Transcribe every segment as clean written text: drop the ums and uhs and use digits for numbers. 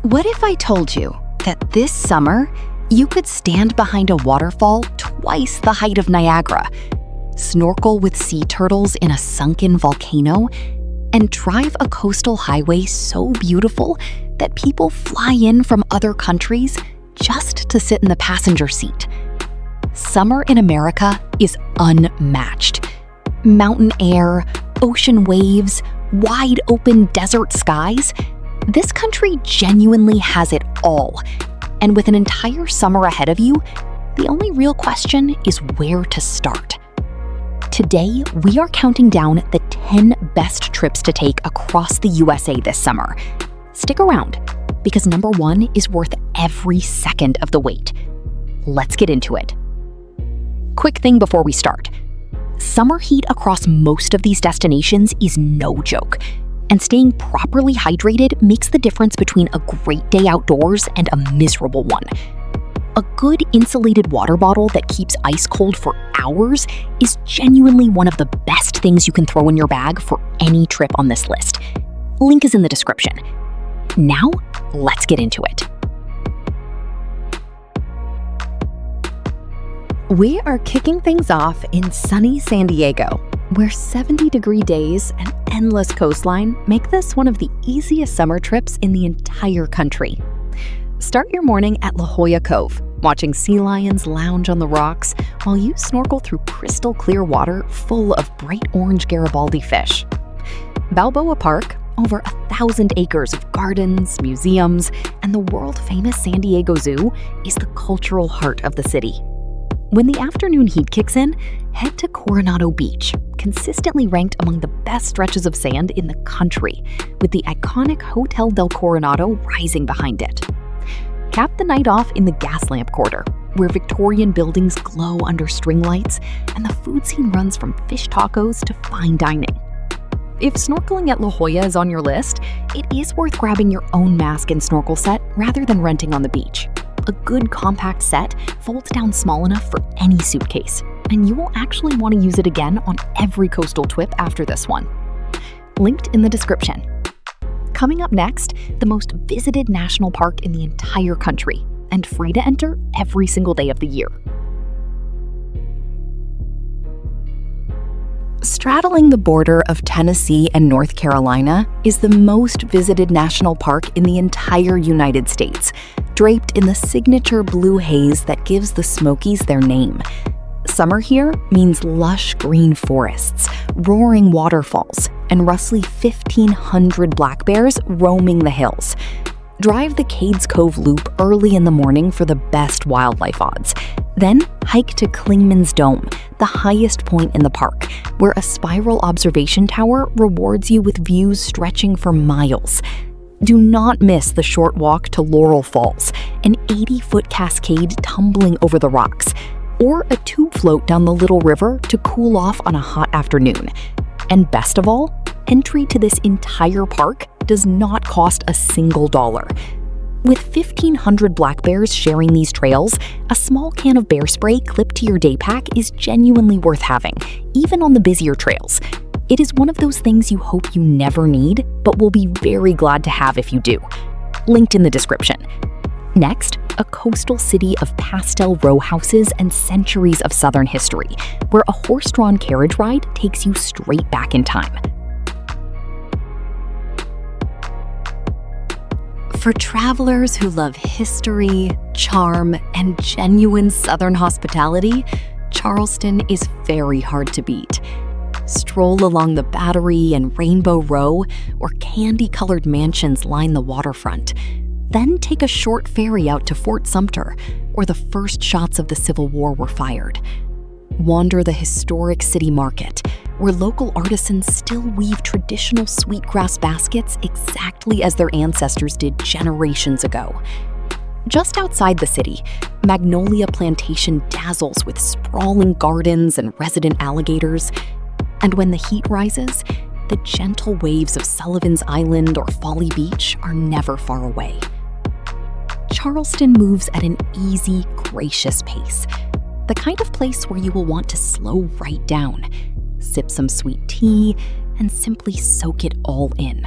What if I told you that this summer, you could stand behind a waterfall twice the height of Niagara, snorkel with sea turtles in a sunken volcano, and drive a coastal highway so beautiful that people fly in from other countries just to sit in the passenger seat? Summer in America is unmatched. Mountain air, ocean waves, wide open desert skies. This country genuinely has it all. And with an entire summer ahead of you, the only real question is where to start. Today, we are counting down the 10 best trips to take across the USA this summer. Stick around, because number 1 is worth every second of the wait. Let's get into it. Quick thing before we start. Summer heat across most of these destinations is no joke, and staying properly hydrated makes the difference between a great day outdoors and a miserable one. A good insulated water bottle that keeps ice cold for hours is genuinely one of the best things you can throw in your bag for any trip on this list. Link is in the description. Now, let's get into it. We are kicking things off in sunny San Diego, where 70-degree days and endless coastline make this one of the easiest summer trips in the entire country. Start your morning at La Jolla Cove, watching sea lions lounge on the rocks while you snorkel through crystal clear water full of bright orange Garibaldi fish. Balboa Park, over 1,000 acres of gardens, museums, and the world-famous San Diego Zoo, is the cultural heart of the city. When the afternoon heat kicks in, head to Coronado Beach, consistently ranked among the best stretches of sand in the country, with the iconic Hotel del Coronado rising behind it. Cap the night off in the Gaslamp Quarter, where Victorian buildings glow under string lights, and the food scene runs from fish tacos to fine dining. If snorkeling at La Jolla is on your list, it is worth grabbing your own mask and snorkel set rather than renting on the beach. A good compact set folds down small enough for any suitcase, and you will actually want to use it again on every coastal trip after this one. Linked in the description. Coming up next, the most visited national park in the entire country, and free to enter every single day of the year. Straddling the border of Tennessee and North Carolina is the most visited national park in the entire United States, draped in the signature blue haze that gives the Smokies their name. Summer here means lush green forests, roaring waterfalls, and roughly 1,500 black bears roaming the hills. Drive the Cades Cove Loop early in the morning for the best wildlife odds. Then hike to Clingman's Dome, the highest point in the park, where a spiral observation tower rewards you with views stretching for miles. Do not miss the short walk to Laurel Falls, an 80-foot cascade tumbling over the rocks, or a tube float down the Little River to cool off on a hot afternoon. And best of all, entry to this entire park does not cost a single dollar. With 1,500 black bears sharing these trails, a small can of bear spray clipped to your day pack is genuinely worth having, even on the busier trails. It is one of those things you hope you never need, but will be very glad to have if you do. Linked in the description. Next, a coastal city of pastel row houses and centuries of Southern history, where a horse-drawn carriage ride takes you straight back in time. For travelers who love history, charm, and genuine Southern hospitality, Charleston is very hard to beat. Stroll along the Battery and Rainbow Row, where candy-colored mansions line the waterfront. Then take a short ferry out to Fort Sumter, where the first shots of the Civil War were fired. Wander the historic city market, where local artisans still weave traditional sweetgrass baskets exactly as their ancestors did generations ago. Just outside the city, Magnolia Plantation dazzles with sprawling gardens and resident alligators. And when the heat rises, the gentle waves of Sullivan's Island or Folly Beach are never far away. Charleston moves at an easy, gracious pace, the kind of place where you will want to slow right down, sip some sweet tea, and simply soak it all in.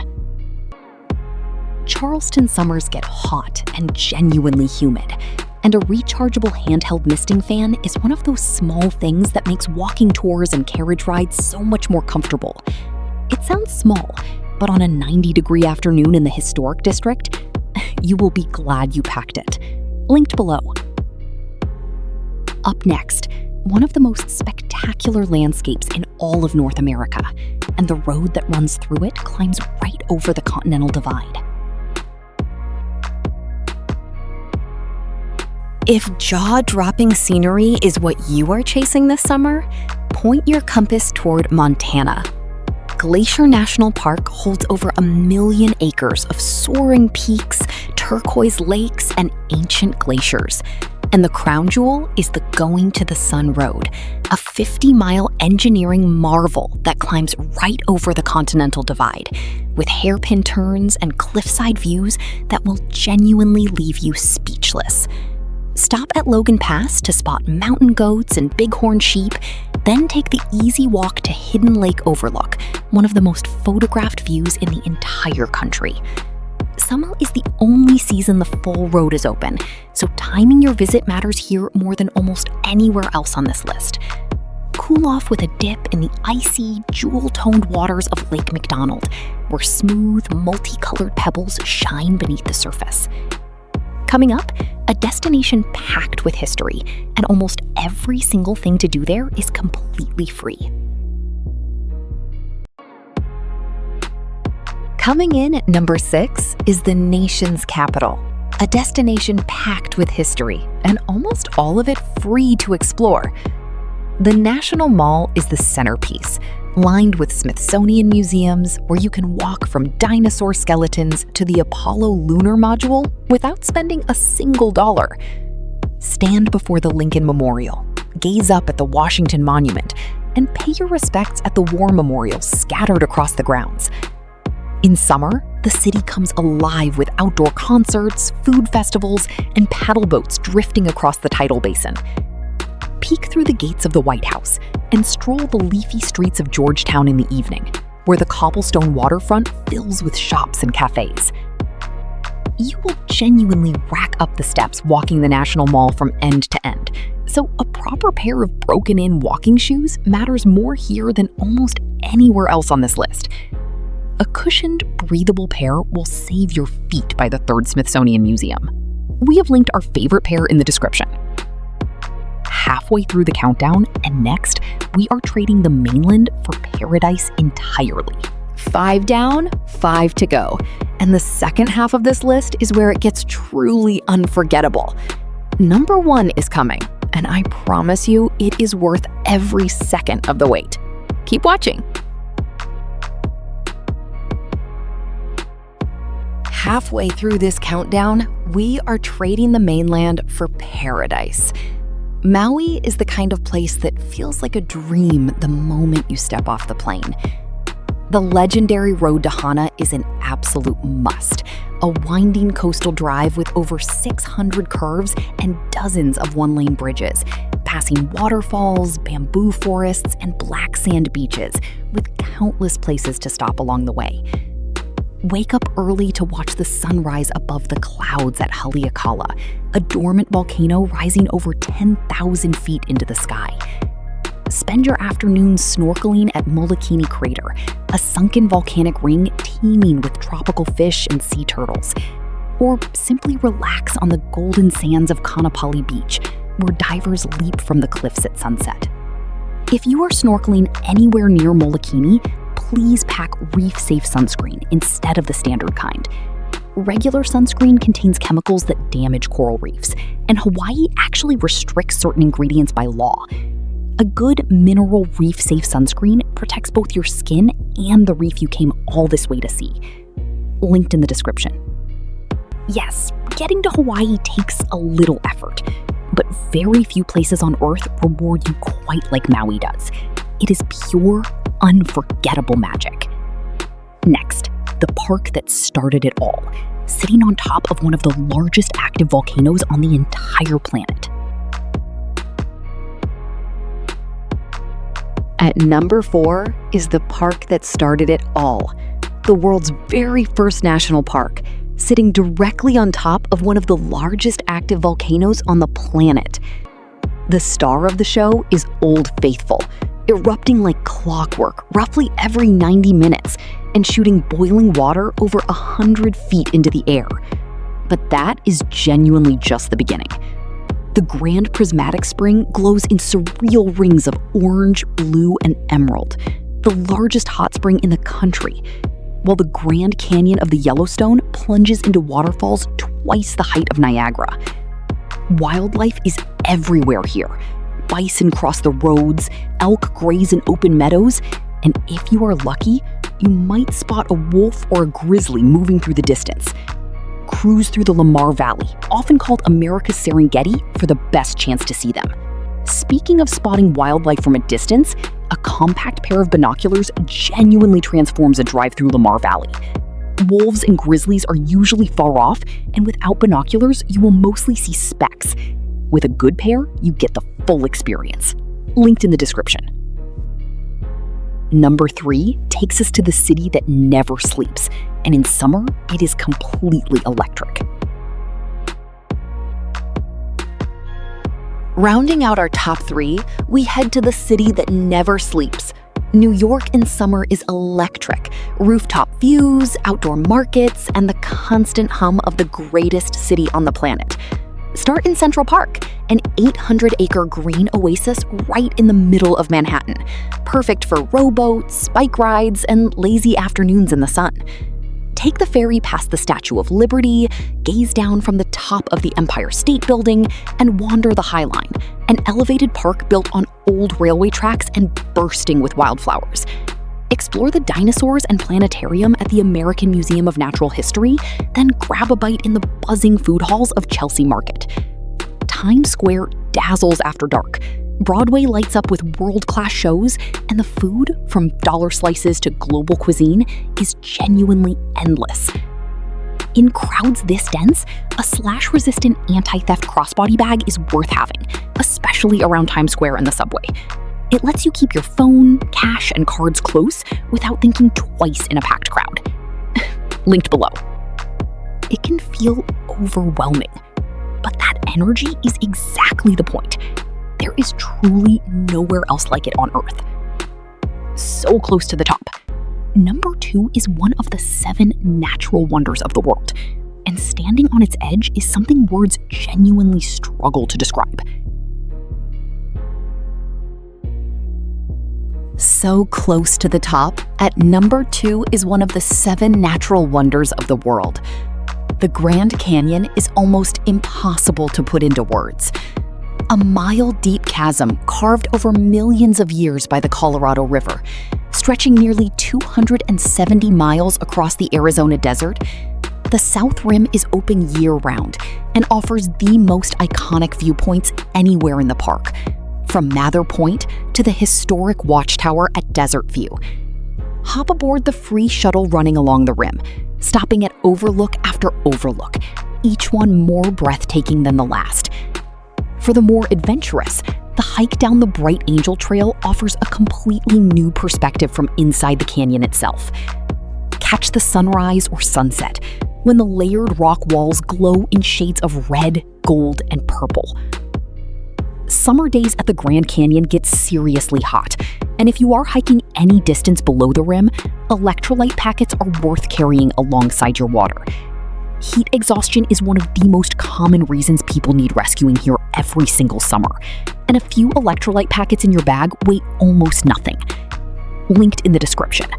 Charleston summers get hot and genuinely humid, and a rechargeable handheld misting fan is one of those small things that makes walking tours and carriage rides so much more comfortable. It sounds small, but on a 90-degree afternoon in the historic district, you will be glad you packed it. Linked below. Up next, one of the most spectacular landscapes in all of North America, and the road that runs through it climbs right over the Continental Divide. If jaw-dropping scenery is what you are chasing this summer, point your compass toward Montana. Glacier National Park holds over 1 million acres of soaring peaks, turquoise lakes, and ancient glaciers. And the crown jewel is the Going to the Sun Road, a 50-mile engineering marvel that climbs right over the Continental Divide, with hairpin turns and cliffside views that will genuinely leave you speechless. Stop at Logan Pass to spot mountain goats and bighorn sheep, then take the easy walk to Hidden Lake Overlook, one of the most photographed views in the entire country. Summer is the only season the full road is open, so timing your visit matters here more than almost anywhere else on this list. Cool off with a dip in the icy, jewel-toned waters of Lake McDonald, where smooth, multicolored pebbles shine beneath the surface. Coming up, a destination packed with history, and almost every single thing to do there is completely free. Coming in at number 6 is the nation's capital, a destination packed with history, and almost all of it free to explore. The National Mall is the centerpiece, lined with Smithsonian museums where you can walk from dinosaur skeletons to the Apollo lunar module without spending a single dollar. Stand before the Lincoln Memorial, gaze up at the Washington Monument, and pay your respects at the war memorials scattered across the grounds. In summer, the city comes alive with outdoor concerts, food festivals, and paddle boats drifting across the tidal basin. Peek through the gates of the White House and stroll the leafy streets of Georgetown in the evening, where the cobblestone waterfront fills with shops and cafes. You will genuinely rack up the steps walking the National Mall from end to end, so a proper pair of broken-in walking shoes matters more here than almost anywhere else on this list. A cushioned, breathable pair will save your feet by the Third Smithsonian Museum. We have linked our favorite pair in the description. Halfway through the countdown, and next, we are trading the mainland for paradise entirely. 5 down, 5 to go. And the second half of this list is where it gets truly unforgettable. Number 1 is coming, and I promise you it is worth every second of the wait. Keep watching. Halfway through this countdown, we are trading the mainland for paradise. Maui is the kind of place that feels like a dream the moment you step off the plane. The legendary road to Hana is an absolute must, a winding coastal drive with over 600 curves and dozens of one-lane bridges, passing waterfalls, bamboo forests, and black sand beaches, with countless places to stop along the way. Wake up early to watch the sunrise above the clouds at Haleakala, a dormant volcano rising over 10,000 feet into the sky. Spend your afternoon snorkeling at Molokini Crater, a sunken volcanic ring teeming with tropical fish and sea turtles. Or simply relax on the golden sands of Kaanapali Beach, where divers leap from the cliffs at sunset. If you are snorkeling anywhere near Molokini, please pack reef-safe sunscreen instead of the standard kind. Regular sunscreen contains chemicals that damage coral reefs, and Hawaii actually restricts certain ingredients by law. A good mineral reef-safe sunscreen protects both your skin and the reef you came all this way to see. Linked in the description. Yes, getting to Hawaii takes a little effort, but very few places on Earth reward you quite like Maui does. It is pure, unforgettable magic. Next, the park that started it all, sitting on top of one of the largest active volcanoes on the entire planet. At number 4 is the park that started it all, the world's very first national park, sitting directly on top of one of the largest active volcanoes on the planet. The star of the show is Old Faithful, erupting like clockwork roughly every 90 minutes and shooting boiling water over 100 feet into the air. But that is genuinely just the beginning. The Grand Prismatic Spring glows in surreal rings of orange, blue, and emerald, the largest hot spring in the country, while the Grand Canyon of the Yellowstone plunges into waterfalls twice the height of Niagara. Wildlife is everywhere here. Bison cross the roads, elk graze in open meadows, and if you are lucky, you might spot a wolf or a grizzly moving through the distance. Cruise through the Lamar Valley, often called America's Serengeti, for the best chance to see them. Speaking of spotting wildlife from a distance, a compact pair of binoculars genuinely transforms a drive through Lamar Valley. Wolves and grizzlies are usually far off, and without binoculars, you will mostly see specks. With a good pair, you get the full experience. Linked in the description. Number 3 takes us to the city that never sleeps, and in summer, it is completely electric. Rounding out our top 3, we head to the city that never sleeps. New York in summer is electric. Rooftop views, outdoor markets, and the constant hum of the greatest city on the planet. Start in Central Park, an 800-acre green oasis right in the middle of Manhattan. Perfect for rowboats, bike rides, and lazy afternoons in the sun. Take the ferry past the Statue of Liberty, gaze down from the top of the Empire State Building, and wander the High Line, an elevated park built on old railway tracks and bursting with wildflowers. Explore the dinosaurs and planetarium at the American Museum of Natural History, then grab a bite in the buzzing food halls of Chelsea Market. Times Square dazzles after dark. Broadway lights up with world-class shows, and the food, from dollar slices to global cuisine, is genuinely endless. In crowds this dense, a slash-resistant anti-theft crossbody bag is worth having, especially around Times Square and the subway. It lets you keep your phone, cash, and cards close without thinking twice in a packed crowd. Linked below. It can feel overwhelming, but that energy is exactly the point. There is truly nowhere else like it on Earth. So close to the top. Number 2 is one of the 7 natural wonders of the world, and standing on its edge is something words genuinely struggle to describe. So close to the top, at number 2 is one of the 7 natural wonders of the world. The Grand Canyon is almost impossible to put into words. A mile-deep chasm carved over millions of years by the Colorado River, stretching nearly 270 miles across the Arizona desert, the South Rim is open year-round and offers the most iconic viewpoints anywhere in the park, from Mather Point to the historic watchtower at Desert View. Hop aboard the free shuttle running along the rim, stopping at overlook after overlook, each one more breathtaking than the last. For the more adventurous, the hike down the Bright Angel Trail offers a completely new perspective from inside the canyon itself. Catch the sunrise or sunset when the layered rock walls glow in shades of red, gold, and purple. Summer days at the Grand Canyon get seriously hot, and if you are hiking any distance below the rim, electrolyte packets are worth carrying alongside your water. Heat exhaustion is one of the most common reasons people need rescuing here every single summer, and a few electrolyte packets in your bag weigh almost nothing. Linked in the description.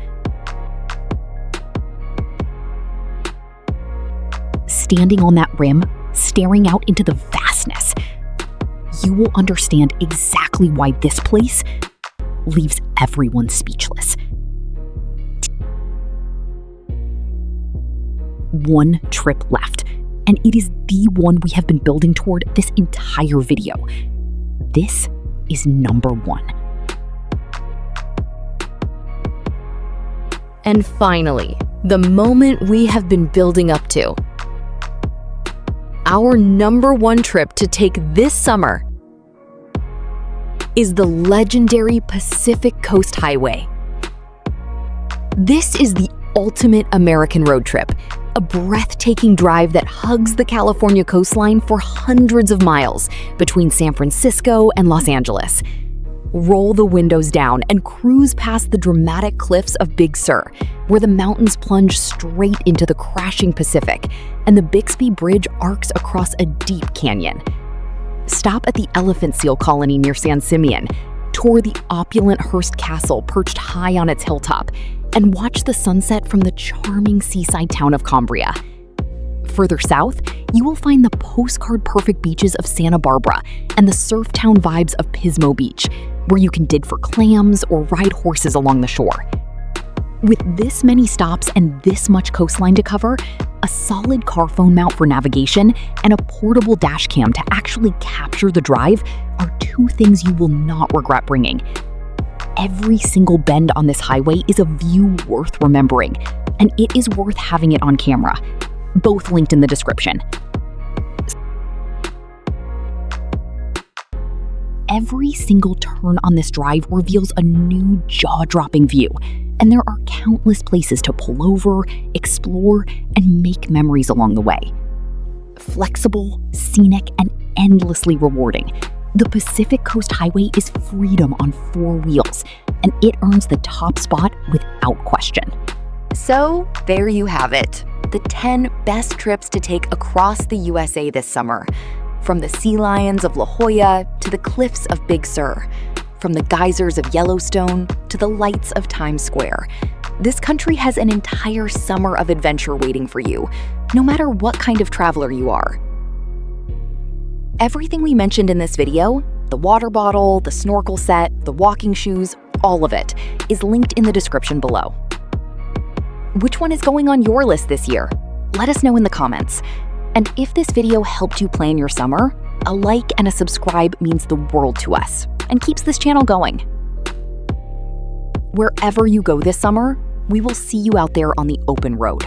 Standing on that rim, staring out into the vastness, you will understand exactly why this place leaves everyone speechless. One trip left, and it is the one we have been building toward this entire video. This is number 1. And finally, the moment we have been building up to. Our number 1 trip to take this summer is the legendary Pacific Coast Highway. This is the ultimate American road trip. A breathtaking drive that hugs the California coastline for hundreds of miles between San Francisco and Los Angeles. Roll the windows down and cruise past the dramatic cliffs of Big Sur, where the mountains plunge straight into the crashing Pacific, and the Bixby Bridge arcs across a deep canyon. Stop at the elephant seal colony near San Simeon, tour the opulent Hearst Castle perched high on its hilltop, and watch the sunset from the charming seaside town of Cambria. Further south, you will find the postcard-perfect beaches of Santa Barbara and the surf town vibes of Pismo Beach, where you can dig for clams or ride horses along the shore. With this many stops and this much coastline to cover, a solid car phone mount for navigation and a portable dash cam to actually capture the drive are two things you will not regret bringing. Every single bend on this highway is a view worth remembering, and it is worth having it on camera. Both linked in the description. Every single turn on this drive reveals a new jaw-dropping view, and there are countless places to pull over, explore, and make memories along the way. Flexible, scenic, and endlessly rewarding, the Pacific Coast Highway is freedom on 4 wheels, and it earns the top spot without question. So, there you have it. The 10 best trips to take across the USA this summer. From the sea lions of La Jolla to the cliffs of Big Sur. From the geysers of Yellowstone to the lights of Times Square. This country has an entire summer of adventure waiting for you, no matter what kind of traveler you are. Everything we mentioned in this video, the water bottle, the snorkel set, the walking shoes, all of it, is linked in the description below. Which one is going on your list this year? Let us know in the comments. And if this video helped you plan your summer, a like and a subscribe means the world to us and keeps this channel going. Wherever you go this summer, we will see you out there on the open road.